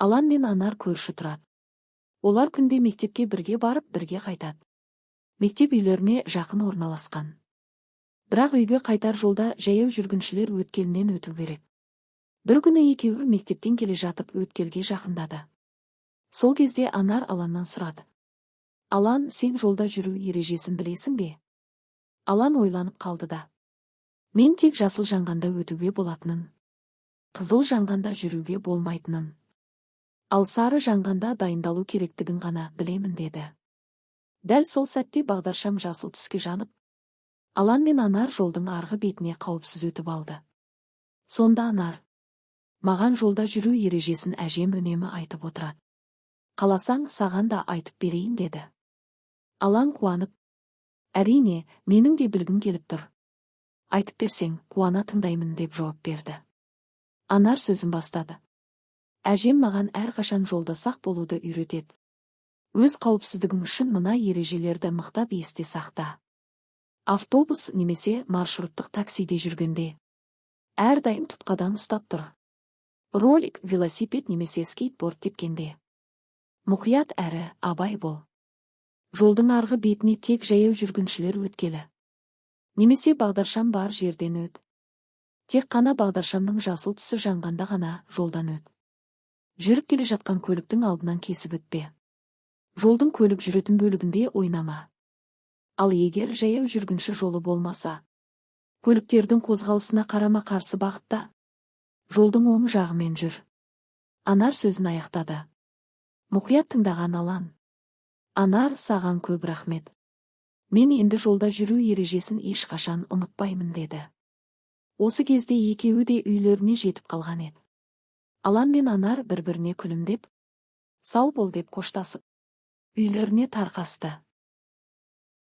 Алан мен Анар көрші тұрады. Олар күнде мектепке бірге барып, бірге қайтады. Мектеп үйлеріне жақын орналасқан. Бірақ үйге қайтар жолда жаяу жүргіншілер өткелінен өту керек. Бір күні екеуі мектептен келе жатып өткелге жақындады. Сол кезде Анар Аланнан сұрады. Алан, сен жолда жүру ережесін білесің бе? Алан ойланып қалды да. Мен тек жасыл жанғанда өтуге болатынын, қызыл жанғанда жүруге болмайтынын, ал сары жанғанда дайындалу керектігін ғана білемін деді. Дәл сол сәтте бағдаршам жасыл түске жанып, Алан мен Анар жолдың арғы бетіне қауіпсіз өтіп алды. Сонда Анар, маған жолда жүру ережесін әжем үнемі айтып отырады. Қаласаң, саған да айтып берейін деді. Алан қуанып, әрине, менің де білгім келіп тұр. Айтып берсең, қуана тыңдаймын деп жауап берді. Анар сөзін бастады. Әжем маған әрқашан жолда сақ болуды үйретеді. Өз қауіпсіздігің үшін мына ережелерді мықтап есте сақта. Автобус немесе маршруттық таксиде жүргенде әрдайым тұтқадан ұстап тұр. Ролик, велосипед немесе скейтборд тепкенде мұқият әрі абай бол. Жолдың арғы бетіне тек жаяу жүргіншілер өткелі. Немесе бағдаршам бар жерден өт. Тек қана бағдаршамның жасыл түсі жанғанда ғана жолдан өт. Жүріп келе жатқан көліктің алдынан кесіп өтпе. Жолдың көлік жүретін бөлігінде ойнама. Ал егер жаяу жүргінші жолы болмаса, көліктердің қозғалысына қарама-қарсы бағытта, жолдың оң жағымен жүр. Анар сөзін аяқтады. Мұқият тыңдаған Алан. Анар, саған көп рахмет. Мен енді жолда жүру ережесін ешқашан ұмытпаймын деді. Осы кезде екеуі де үйлеріне жетіп қалған еді. Алан мен Анар бір-біріне күлімдеп, сау бол деп қоштасып, үйлеріне тарқасты.